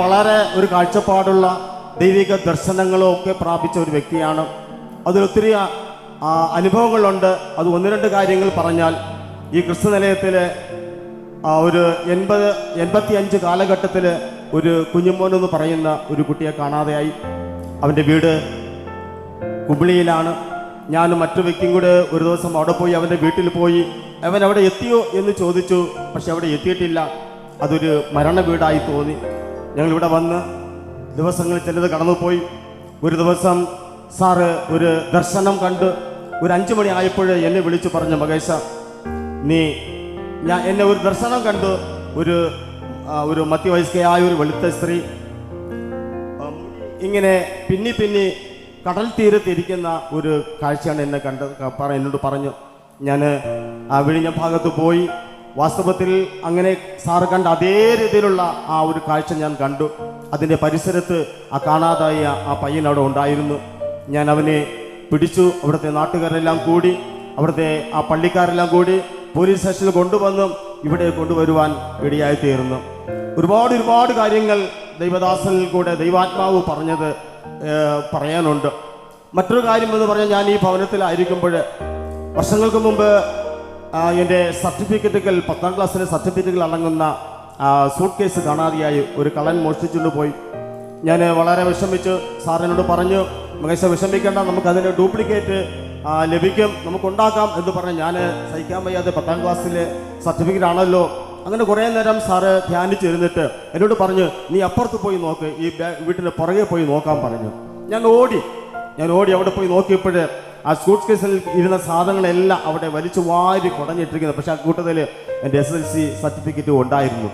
വളരെ ഒരു കാഴ്ചപ്പാടുള്ള ദൈവിക ദർശനങ്ങളും ഒക്കെ പ്രാപിച്ച ഒരു വ്യക്തിയാണ്. അതിലൊത്തിരി അനുഭവങ്ങളുണ്ട്. അത് ഒന്ന് രണ്ട് കാര്യങ്ങൾ പറഞ്ഞാൽ, ഈ ക്രിസ്തു നിലയത്തിൽ ഒരു 85 കാലഘട്ടത്തിൽ ഒരു കുഞ്ഞുമോൻ എന്ന് പറയുന്ന ഒരു കുട്ടിയെ കാണാതെയായി. അവൻ്റെ വീട് കുമിളിയിലാണ്. ഞാനും മറ്റു വ്യക്തിയും കൂടെ ഒരു ദിവസം അവിടെ പോയി അവൻ്റെ വീട്ടിൽ പോയി. അവൻ അവിടെ എത്തിയോ എന്ന് ചോദിച്ചു. പക്ഷെ അവിടെ എത്തിയിട്ടില്ല. അതൊരു മരണ വീടായി തോന്നി. ഞങ്ങളിവിടെ വന്ന് ദിവസങ്ങൾ ചിലത് കടന്നുപോയി. ഒരു ദിവസം സാറ് ഒരു ദർശനം കണ്ട് ഒരു 5 മണി ആയപ്പോൾ എന്നെ വിളിച്ചു പറഞ്ഞു, മകേശ, എന്നെ ഒരു ദർശനം കണ്ടു. ഒരു മധ്യവയസ്കയായ ഒരു വെളുത്ത സ്ത്രീ ഇങ്ങനെ പിന്നി കടൽ തീരത്തിരിക്കുന്ന ഒരു കാഴ്ചയാണ് എന്നെ എന്നോട് പറഞ്ഞു. ഞാൻ ആ വിഴിഞ്ഞ ഭാഗത്ത് പോയി. വാസ്തവത്തിൽ അങ്ങനെ സാറ് കണ്ട അതേ രീതിയിലുള്ള ആ ഒരു കാഴ്ച ഞാൻ കണ്ടു. അതിൻ്റെ പരിസരത്ത് ആ കാണാതായ ആ പയ്യൻ അവിടെ ഉണ്ടായിരുന്നു. ഞാൻ അവനെ പിടിച്ചു. അവിടുത്തെ നാട്ടുകാരെല്ലാം കൂടി, അവിടുത്തെ ആ പള്ളിക്കാരെല്ലാം കൂടി പോലീസ് സ്റ്റേഷനിൽ കൊണ്ടുവന്നു ഇവിടെ കൊണ്ടുവരുവാൻ ഇടയായി തീർന്നു. ഒരുപാട് കാര്യങ്ങൾ ദൈവദാസനിൽ കൂടെ ദൈവാത്മാവ് പറഞ്ഞത് പറയാനുണ്ട്. മറ്റൊരു കാര്യം എന്ന് പറഞ്ഞാൽ, ഞാൻ ഈ ഭവനത്തിലായിരിക്കുമ്പോൾ വർഷങ്ങൾക്ക് മുമ്പ് എൻ്റെ സർട്ടിഫിക്കറ്റുകൾ, 10ാം ക്ലാസ്സിലെ സർട്ടിഫിക്കറ്റുകൾ അടങ്ങുന്ന സൂട്ട് കേസ് കാണാതെയായി ഒരു കള്ളൻ മോഷ്ടിച്ചുകൊണ്ട് പോയി. ഞാൻ വളരെ വിഷമിച്ചു. സാറിനോട് പറഞ്ഞു, മകേശ വിഷമിക്കേണ്ട, നമുക്കതിൻ്റെ ഡ്യൂപ്ലിക്കേറ്റ് ലഭിക്കും, നമുക്കുണ്ടാക്കാം എന്ന് പറഞ്ഞ് ഞാൻ സഹിക്കാൻ വയ്യാതെ 10ാം ക്ലാസ്സിലെ സർട്ടിഫിക്കറ്റ് ആണല്ലോ. അങ്ങനെ കുറേ നേരം സാറ് ധ്യാനിച്ചിരുന്നിട്ട് എന്നോട് പറഞ്ഞു, നീ അപ്പുറത്ത് പോയി നോക്ക്, ഈ വീട്ടിൻ്റെ പുറകെ പോയി നോക്കാൻ പറഞ്ഞു. ഞാൻ ഓടി അവിടെ പോയി നോക്കിയപ്പോൾ ആ സൂട്ട് കേസിൽ ഇരുന്ന സാധനങ്ങളെല്ലാം അവിടെ വലിച്ചു വാരി കുടഞ്ഞിട്ടിരിക്കുന്നത്. പക്ഷെ ആ കൂട്ടത്തിൽ എൻ്റെ SSLC സർട്ടിഫിക്കറ്റും ഉണ്ടായിരുന്നു.